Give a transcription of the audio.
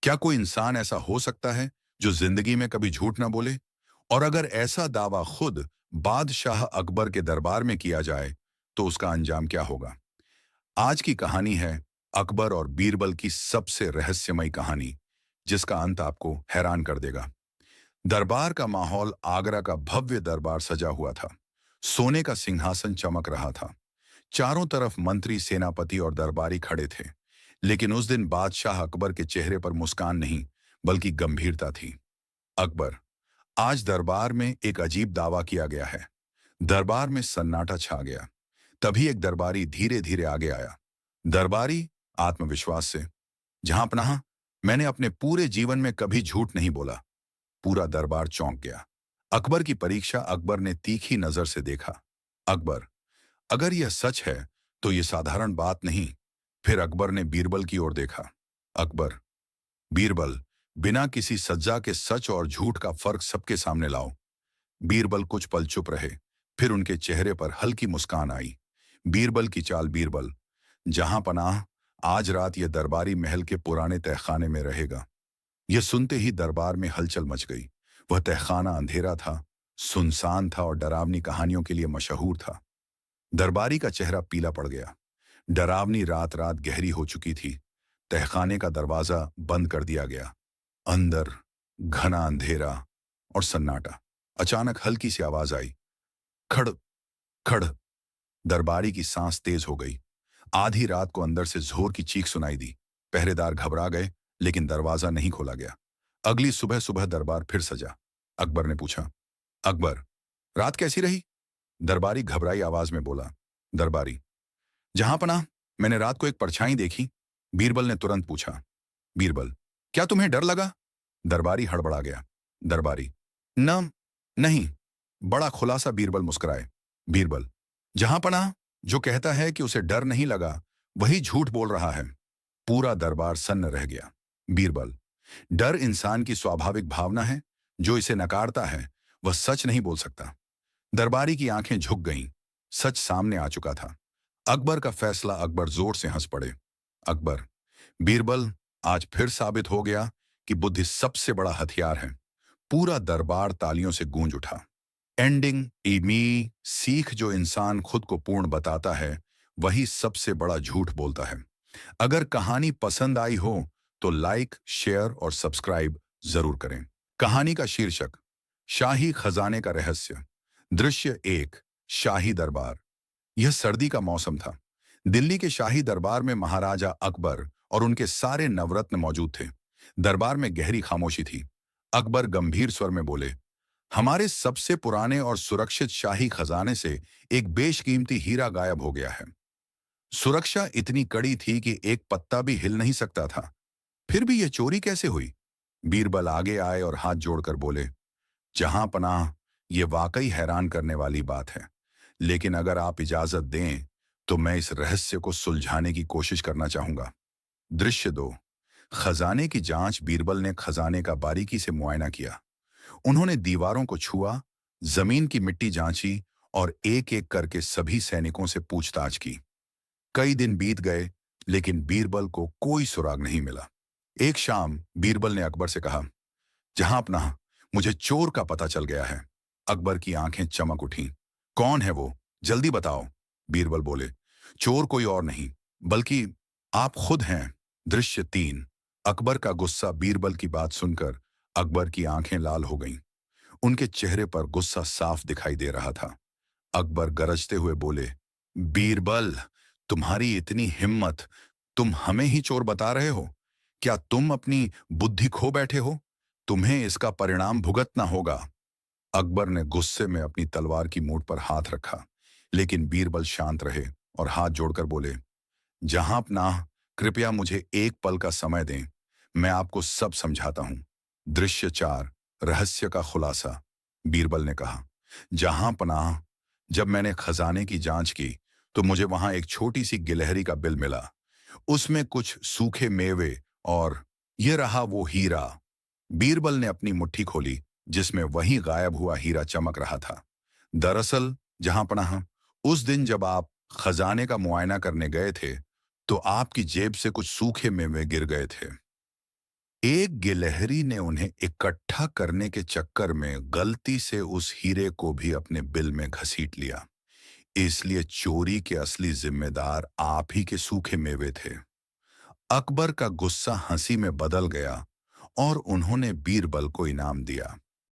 क्या कोई इंसान ऐसा हो सकता है जो जिंदगी में कभी झूठ ना बोले? और अगर ऐसा दावा खुद बादशाह अकबर के दरबार में किया जाए, तो उसका अंजाम क्या होगा? आज की कहानी है अकबर और बीरबल की सबसे रहस्यमयी कहानी, जिसका अंत आपको हैरान कर देगा। दरबार का माहौल आगरा का भव्य दरबार सजा हुआ था। सोने का सिंहासन चमक रहा था। चारों तरफ मंत्री, सेनापति और दरबारी खड़े थे। लेकिन उस दिन बादशाह अकबर के चेहरे पर मुस्कान नहीं, बल्कि गंभीरता थी। अकबर, आज दरबार में एक अजीब दावा किया गया है। दरबार में सन्नाटा छा गया। तभी एक दरबारी धीरे धीरे आगे आया। दरबारी आत्मविश्वास से, जहां पनाह, मैंने अपने पूरे जीवन में कभी झूठ नहीं बोला। पूरा दरबार चौंक गया। अकबर की परीक्षा अकबर ने तीखी नजर से देखा। अकबर, अगर यह सच है तो यह साधारण बात नहीं। फिर अकबर ने बीरबल की ओर देखा। अकबर, बीरबल, बिना किसी सज्जा के सच और झूठ का फर्क सबके सामने लाओ। बीरबल कुछ पल चुप रहे। फिर उनके चेहरे पर हल्की मुस्कान आई। बीरबल की चाल, बीरबल, जहां पनाह, आज रात यह दरबारी महल के पुराने तहखाने में रहेगा। यह सुनते ही दरबार में हलचल मच गई। वह तहखाना अंधेरा था, सुनसान था और डरावनी कहानियों के लिए मशहूर था। दरबारी का चेहरा पीला पड़ गया। डरावनी रात रात गहरी हो चुकी थी। तहखाने का दरवाजा बंद कर दिया गया। अंदर घना अंधेरा और सन्नाटा। अचानक हल्की सी आवाज आई, खड़ खड़। दरबारी की सांस तेज हो गई। आधी रात को अंदर से जोर की चीख सुनाई दी। पहरेदार घबरा गए, लेकिन दरवाजा नहीं खोला गया। अगली सुबह सुबह दरबार फिर सजा। अकबर ने पूछा, अकबर, रात कैसी रही? दरबारी घबराई आवाज में बोला, दरबारी, जहां पनाह, मैंने रात को एक परछाई देखी। बीरबल ने तुरंत पूछा, बीरबल, क्या तुम्हें डर लगा? दरबारी हड़बड़ा गया। दरबारी, न नहीं। बड़ा खुलासा बीरबल मुस्कुराए। बीरबल, जहां पनाह, जो कहता है कि उसे डर नहीं लगा, वही झूठ बोल रहा है। पूरा दरबार सन्न रह गया। बीरबल, डर इंसान की स्वाभाविक भावना है। जो इसे नकारता है वह सच नहीं बोल सकता। दरबारी की आंखें झुक गईं। सच सामने आ चुका था। अकबर का फैसला। अकबर जोर से हंस पड़े। अकबर, बीरबल, आज फिर साबित हो गया कि बुद्धि सबसे बड़ा हथियार है। पूरा दरबार तालियों से गूंज उठा। एंडिंग इमी सीख, जो इंसान खुद को पूर्ण बताता है, वही सबसे बड़ा झूठ बोलता है। अगर कहानी पसंद आई हो तो लाइक, शेयर और सब्सक्राइब जरूर करें। कहानी का शीर्षक, शाही खजाने का रहस्य। दृश्य एक, शाही दरबार। यह सर्दी का मौसम था। दिल्ली के शाही दरबार में महाराजा अकबर और उनके सारे नवरत्न मौजूद थे। दरबार में गहरी खामोशी थी। अकबर गंभीर स्वर में बोले, हमारे सबसे पुराने और सुरक्षित शाही खजाने से एक बेशकीमती हीरा गायब हो गया है। सुरक्षा इतनी कड़ी थी कि एक पत्ता भी हिल नहीं सकता था। फिर भी यह चोरी कैसे हुई? बीरबल आगे आए और हाथ जोड़कर बोले, जहां पनाह, यह वाकई हैरान करने वाली बात है। लेकिन अगर आप इजाजत दें तो मैं इस रहस्य को सुलझाने की कोशिश करना चाहूंगा। दृश्य दो, खजाने की जांच। बीरबल ने खजाने का बारीकी से मुआयना किया। उन्होंने दीवारों को छुआ, जमीन की मिट्टी जांची और एक एक करके सभी सैनिकों से पूछताछ की। कई दिन बीत गए, लेकिन बीरबल को कोई सुराग नहीं मिला। एक शाम बीरबल ने अकबर से कहा, जहां अपना, मुझे चोर का पता चल गया है। अकबर की आंखें चमक उठीं। कौन है वो? जल्दी बताओ। बीरबल बोले, चोर कोई और नहीं, बल्कि आप खुद हैं। दृश्य तीन, अकबर का गुस्सा। बीरबल की बात सुनकर अकबर की आंखें लाल हो गईं। उनके चेहरे पर गुस्सा साफ दिखाई दे रहा था। अकबर गरजते हुए बोले, बीरबल, तुम्हारी इतनी हिम्मत! तुम हमें ही चोर बता रहे हो? क्या तुम अपनी बुद्धि खो बैठे हो? तुम्हें इसका परिणाम भुगतना होगा। अकबर ने गुस्से में अपनी तलवार की मूठ पर हाथ रखा, लेकिन बीरबल शांत रहे और हाथ जोड़कर बोले, जहां पनाह, कृपया मुझे एक पल का समय दें। मैं आपको सब समझाता हूं। दृश्य चार, रहस्य का खुलासा। बीरबल ने कहा, जहां पनाह, जब मैंने खजाने की जांच की तो मुझे वहां एक छोटी सी गिलहरी का बिल मिला। उसमें कुछ सूखे मेवे और ये रहा वो हीरा। बीरबल ने अपनी मुट्ठी खोली, जिसमें वही गायब हुआ हीरा चमक रहा था। दरअसल जहां पनाह, उस दिन जब आप खजाने का मुआयना करने गए थे, तो आपकी जेब से कुछ सूखे मेवे गिर गए थे। एक गिलहरी ने उन्हें इकट्ठा करने के चक्कर में गलती से उस हीरे को भी अपने बिल में घसीट लिया। इसलिए चोरी के असली जिम्मेदार आप ही के सूखे मेवे थे। अकबर का गुस्सा हंसी में बदल गया और उन्होंने बीरबल को इनाम दिया।